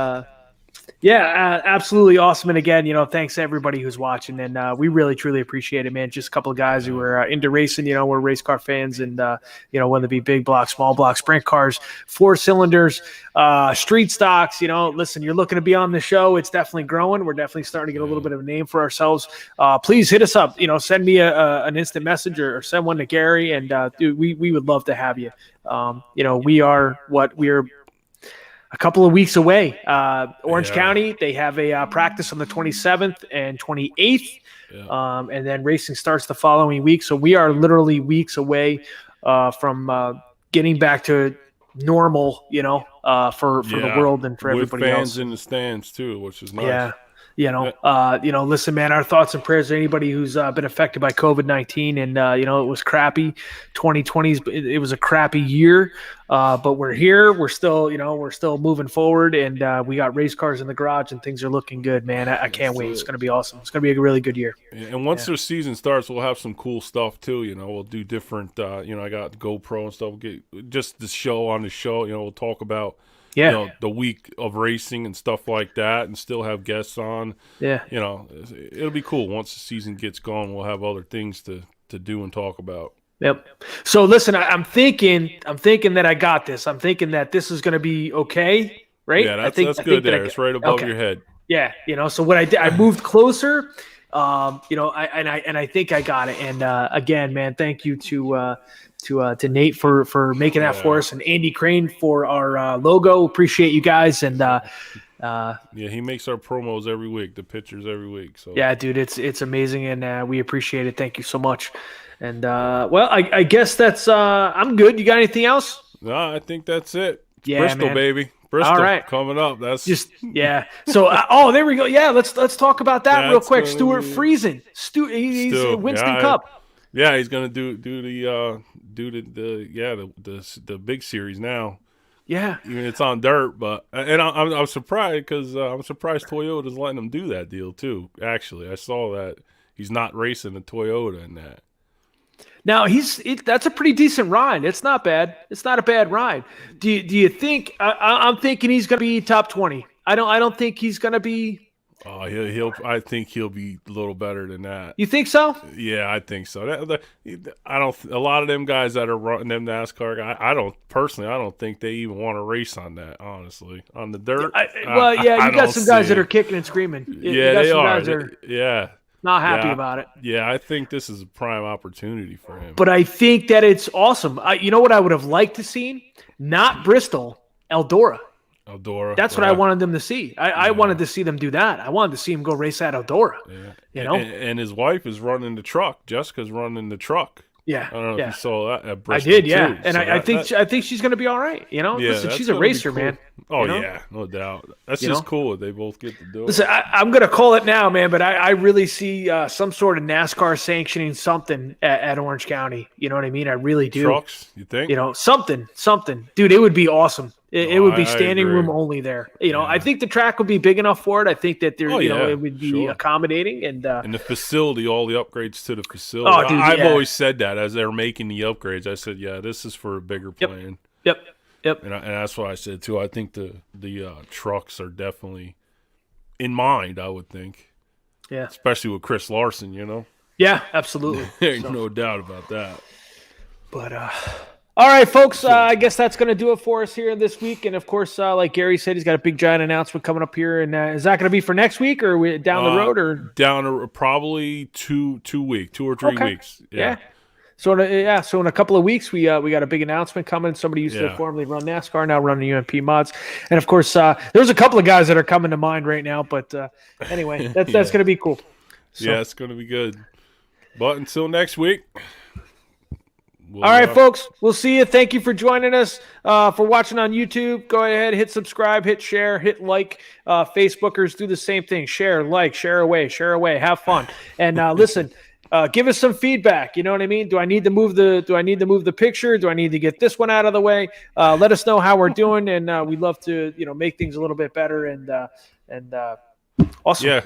absolutely awesome. And again, thanks to everybody who's watching, and we really truly appreciate it, man. Just a couple of guys who were into racing. We're race car fans, and whether it be big block, small block, sprint cars, 4 cylinders, street stocks. Listen, you're looking to be on the show. It's definitely growing. We're definitely starting to get a little bit of a name for ourselves. Please hit us up. Send me an instant message or send one to Gary, and dude, we would love to have you. We're a couple of weeks away. Orange County, they have a practice on the 27th and 28th, and then racing starts the following week. So we are literally weeks away from getting back to normal, for the world and for everybody else. With fans in the stands too, which is nice. Yeah. Listen, man, our thoughts and prayers to anybody who's been affected by COVID-19. And, it was crappy. 2020, it was a crappy year. But we're here. We're still moving forward. And we got race cars in the garage and things are looking good, man. I can't wait. It's going to be awesome. It's going to be a really good year. Yeah, and once the season starts, we'll have some cool stuff too. We'll do different, I got the GoPro and stuff. We'll get just the show on the show. We'll talk about the week of racing and stuff like that, and still have guests on. Yeah. It'll be cool. Once the season gets going, we'll have other things to do and talk about. Yep. So listen, I'm thinking that I got this. I'm thinking that this is going to be okay, right? Yeah, that's good there. It's right above your head. Yeah. So what I did, I moved closer. I think I got it. And again, man, thank you to Nate for making that for us, and Andy Crane for our logo. Appreciate you guys. And he makes our promos every week, the pictures every week. So yeah, dude, it's amazing, and we appreciate it. Thank you so much. And well, I guess that's I'm good. You got anything else? No, I think that's it. It's Yeah, Bristol, man. baby. Bristol, All right. coming up. That's Just So there we go. Yeah, let's talk about that real That's quick. gonna Stuart be- Friesen. He's Stu, Winston Cup. Yeah, he's gonna do the big series now. Yeah. Even it's on dirt, but I'm surprised because I'm surprised Toyota's letting him do that deal too. Actually, I saw that he's not racing a Toyota in that. Now that's a pretty decent ride. It's not bad. It's not a bad ride. Do you think? I'm thinking he's going to be top 20. I don't think he's going to be. Oh, I think he'll be a little better than that. You think so? Yeah, I think so. I don't. A lot of them guys that are running them NASCAR, I don't think they even want to race on that. Honestly, on the dirt. You got some guys that are kicking and screaming. They are. Yeah. Not happy about it. Yeah, I think this is a prime opportunity for him. But I think that it's awesome. You know what I would have liked to see? Not Bristol, Eldora. Eldora. That's what I wanted them to see. I wanted to see them do that. I wanted to see him go race at Eldora. Yeah. You know? And his wife is running the truck. Jessica's running the truck. Yeah. I don't know if you saw that at Bristol. I did, yeah. Too. And So I think she's going to be all right. You know, listen, she's a racer, cool. man. Oh, you know? yeah, no doubt. That's just cool. They both get to do it. Listen, I'm going to call it now, man, but I really see some sort of NASCAR sanctioning something at Orange County. You know what I mean? I really do. Trucks, you think? You know, something. Dude, it would be awesome. It would be standing agree. room only there. You know, I think the track would be big enough for it. I think that it would be accommodating. And the facility, all the upgrades to the facility. Oh, dude, I've always said that as they're making the upgrades. I said, yeah, this is for a bigger plan. Yep. And that's what I said, too. I think the trucks are definitely in mind, I would think. Yeah. Especially with Chris Larson, you know? Yeah, absolutely. There's no doubt about that. But, all right, folks, I guess that's going to do it for us here this week. And, of course, like Gary said, he's got a big, giant announcement coming up here. And is that going to be for next week or down the road? Or probably 2 weeks, 2 or 3 weeks. Yeah. So in a couple of weeks, we got a big announcement coming. Somebody used to formerly run NASCAR, now running UMP mods. And, of course, there's a couple of guys that are coming to mind right now. But, anyway, that's going to be cool. So. Yeah, it's going to be good. But until next week. All right, folks, we'll see you. Thank you for joining us, for watching on YouTube. Go ahead, hit subscribe, hit share, hit like. Facebookers, do the same thing. Share, like, share away, have fun. And listen, give us some feedback. You know what I mean? Do I need to move the picture? Do I need to get this one out of the way? Let us know how we're doing, and we'd love to make things a little bit better. And awesome.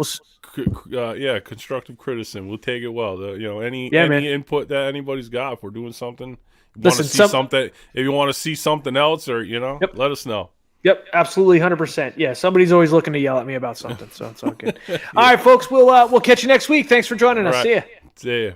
Constructive criticism. We'll take it well. Any input that anybody's got, if we're doing something, if you want to see something else, or let us know. Yep, absolutely, 100%. Yeah, somebody's always looking to yell at me about something, so it's all good. All right, folks, we'll catch you next week. Thanks for joining us. See ya. See ya.